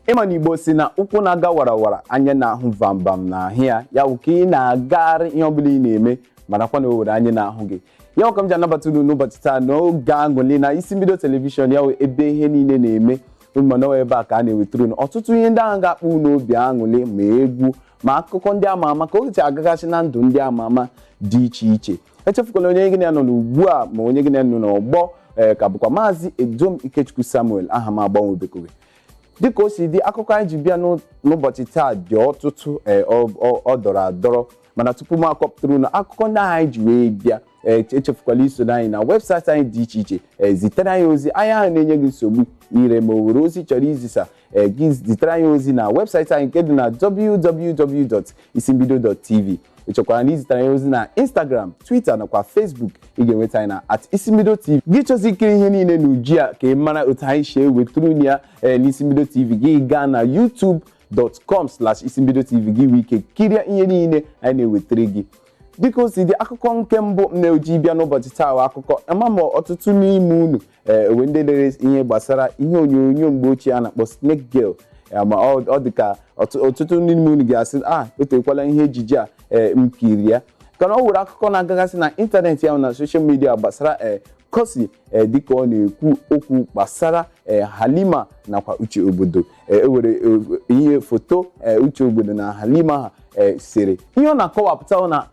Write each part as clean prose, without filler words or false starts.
ịma na Igbo si na ụkwụ na-aga warawara anya na-ahụ vambam na ahịa ya bụ ka ị na-agagharị ihe ọbụla ị na-eme marakwa na o were anya na-ahụ gị ya ka m ji anabata unu n'ụbọchị taa n'oge aṅụli na isi mbido telivishọn ya ebe ihe niile na-eme mana ebe a ka a na-ewetara unu ọtụtụ ihe ndị ahụ ga-akpọ unu obi aṅụli ma egwu ma akụkọ ndị ama ama ka o si agagasị na ndụ ndị ama ama dị iche iche. Echefukwala onye gị na-anọ n'ugbu a ma onye gị na-anọ n'ọgbọ ka bụkwa Maazị Edom Ikechukwu Samuel aha m agbanwebekoghị. Dịka o si dị akụkọ anyị ji bịa n'ụbọchị taa dị ọtụtụ ọ dọrọ adọrọ mana tupu m akọpụtara unu akụkọ ndị anyị ji wee bịa echefukwala iso anyị na webụsaịtị anyị dị iche iche zitere anyị ozi anyị ahụ na-enye gị nsogbu ire ma o were ozi chọrọ izisa gị zitere anyị ozi na webụsaịtị anyị nke dị na www.isimbido.tv. echekwara na izitere anyị ozi na Instagram, Twitter nakwa Facebook. Ị ga-enweta anyị na @isimbidotv. Gị chọzi ikiri ihe niile n'uju a ka ị mara otu anyị si ewetara unu ya n'Isimbido TV gị gaa na youtube.com/isimbidotv gị nwee ike kirie ihe niile anyị na-ewetara gị. Dịka o si dị akụkọ nke mbụ m na-eji bịa n'ụbọchị taa akụkọ Amaama ọtụtụ n'ime unu ewe ndị lere ihe gbasara ihe onyonyo mgbe ochie a na-akpọ Snake Girl ma ọ dị ka ọtụtụ n'ime unu ga-asị etekwala ihe ejije a m kiri ya kana ọ were akụkọ na-agagasị na ịntanetị ya na soshal midia gbasara Kosi dịka ọ na-ekwu okwu gbasara Halima nakwa Uche Obodo ewere ihe foto Uche Obodo na Halima ha sere ihe ọ na-akọwapụta na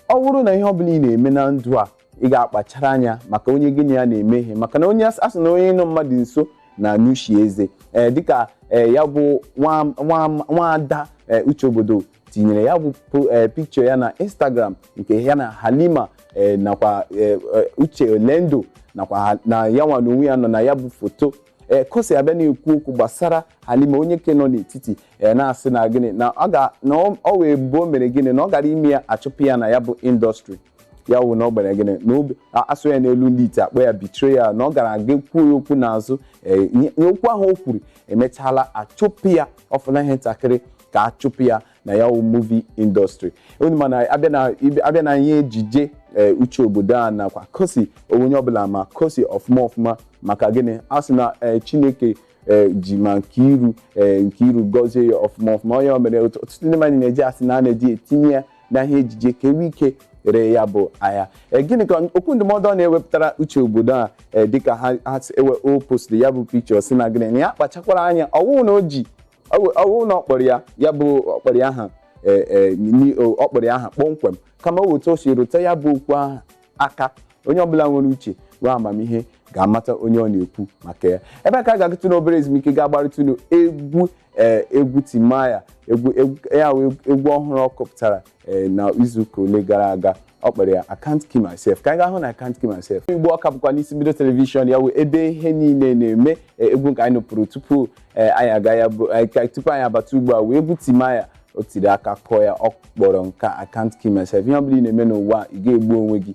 ọ bụrụ na ihe ọbụla ị na-eme na ndụ a ị ga-akpachara anya maka onye gịnị ya na-eme ihe maka na onye asị na onye nọ mmadụ nso na nushi eze dịka ya bụ nwaada Uche Obodo tinyere ya bụ pikchọ ya na Instagram nke ya na Halima nakwa Uche Olendo nakwa na ya nwa n'onwe ya nọ na ya bụ foto Kosi abịa na-ekwu okwu gbasara Halima onye ke nọ n'etiti na-asị na gịnị na ọ wee bo mere gịnị na ọ gara ime ya achụpụ ya na ya bụ indọstrị ya wụ na ọ gbara gịnị na asụ ya n'elu ndị ite akpọ ya betrayal na ọ gara aga kwuo ya okwu n'azụ okwu ahụ o kwuru emechala achụpụ ya ọfụla ihe ntakịrị ka achụpụ ya na ya wụ movie industry. Onye mana abịa na ihe ejije Uche Obodo a nakwa Kosi onye ọbụla ma Kosi ọfụma maka gịnị asị na Chineke ji ma Nkiru gọzie ya ọfụma onye o mere ọtụtụ ndị mmadụ na-eji asị na a na-eji etinye ya na ihe ejije ka enwe ike ree ya bụ ahịa. Gịnị ka okwu ndụmọdụ ọ na-ewepụtara Uche Obodo a dịka ha o postri ya bụ pikchọ si na gịnị na ya kpachakwara anya ọwụ na ọkpọrọ ya bụ ọkpọrọ aha kpọmkwem kama o wetu o si rute ya bụ okwu ahụ aka onye ọbụla nwere uche wee amamihe ga-amata onye ọ na-ekwu maka ya. Ebe a ka a ga-agụtụ n'obere ezumike ga-agbarịtụ egwu Timaya egwu ọhụrụ ọ kọpụtara na izuụka ole gara aga ọ kpọrọ ya I Can't Kill Myself. Ka anyị ga-ahụ na I Can't Kill Myself Igbo ọka bụkwa n'Isimbido telivishọn ya wee ebe ihe niile na-eme egwu nke anyị nụpụrụ tupu anyị abata ugbu a wee egwu Timaya o tiri aka kọọ ya ọ kpọrọ nke I Can't Kill Myself. Ihe ọbụla ị na-eme n'ụwa ị ga-egbu onwe gị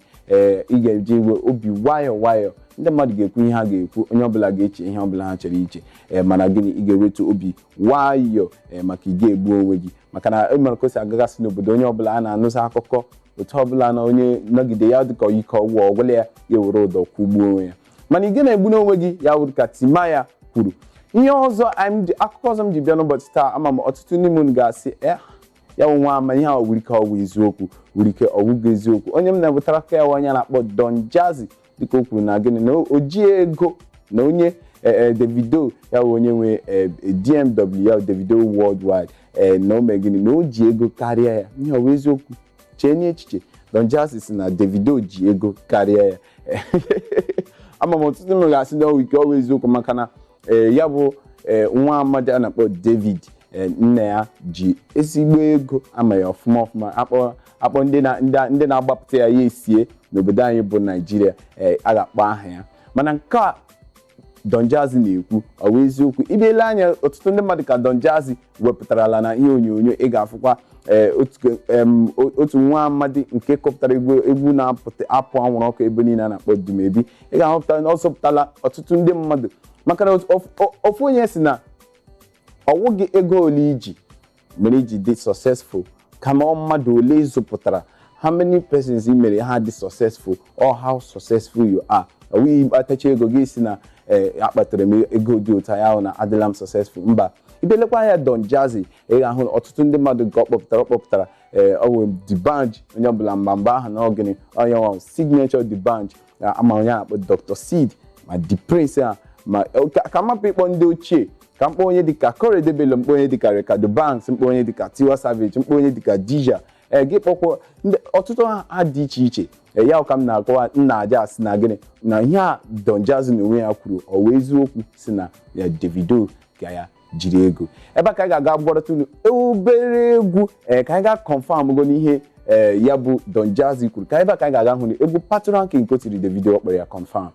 ị ga-eji iwe obi nwayọọ ndị mmadụ ga-ekwu ihe ha ga-ekwu onye ọbụla ga-eche ihe ọbụla ha chọrọ iche mana gịnị ị ga-ewetu obi nwayọọ maka ị ga-egbu onwe gị maka na emere Kosi agagasị n'obodo onye ọbụla a na-anụzi akụkọ otu ọbụla na onye nọgide ya dịka ike ọgwụ ọgwụla ya ga-ewere ụdọ kwụgbuo onwe ya mana ị ga-egbu n'onwe gị ya wụrụ ka Timaya kwuru. Ihe ọzọ akụkọ ọzọ m ji bịa n'ụbọchị taa Amaama ọtụtụ n'ime unu ga-asị ya wụ nwa ama ihe a wuru ike ọwụ eziokwu wuru ike ọwụghị eziokwu. Onye m na-ewetara aka ya onye na-akpọ Don Jazzy dịka o kwuru na gịnị na o ji ego na onye Davido ya wụ onye nwe DMW ya Davido Worldwide na o mee gịnị na o ji ego karịa ya ihe ọwụ eziokwu. Chee nye echiche Don Jazzy si na Davido ji ego karịa ya Amaama ọtụtụ ndị ga-asị na ọwụ ike ọwụ eziokwu maka na ya bụ nwa amadi a na-akpọ David nne ya ji ezigbo ego ama ya ọfụma akpọ ndị na-agbapụta ya esie n'obodo anyị bụ Naijiria a ga-akpọ aha ya mana nke a Don Jazzy na-ekwu ọ wụ eziokwu. Ibiela anya ọtụtụ ndị mmadụ ka Don Jazzy wepụtarala na ihe onyonyo ị ga-afụkwa otu nwa amadi nke kọpụtara egwu na-apụ anwụrụ ọkụ ebe niile a na-akpọ Dumebi. Ị ga-ahụpụta na ọ zọpụtala ọtụtụ ndị mmadụ maka na ofu onye si na ọwụghị ego ole iji mere iji dị successful kama mmadụ ole zụpụtara how many persons i mere ha dị successful or how successful you are. Ọwụghị atacha ego gị si na akpatara m ego dị otu ya ahụ na adịla m successful mba ibelekwa ya Don Jazzy ị ga-ahụ ọtụtụ ndị mmadụ nke ọ kpọpụtara ọwụ D'banj onye ọbụla mgbe aha na ogini onye nwa signature D'banj ama onye akpọ Dr. Seed ma The Prince ma ka mapụ ịkpọ ndị ochie ka mkpọ onye dịka Korede Bello mkpọ onye dịka Ricardo Banks mkpọ onye dịka Tiwa Savage mkpọ onye dịka Dija gị kpọkwa ọtụtụ ha dị iche iche ya ka m na-akọwa nna aja si na gịnị na ihe a Don Jazzy na onwe ya kwuru ọ wee eziokwu si na ya Davido ga ya jiri ego ebe ka anyị ga-aga gbọrọta unu obere egwu ka anyị ga-confirm go n'ihe ya bụ Don Jazzy kwuru ka ebe ka anyị ga-aga hụ na egwu Patoranking nke o tiri Davido ọ kpọrọ ya confirm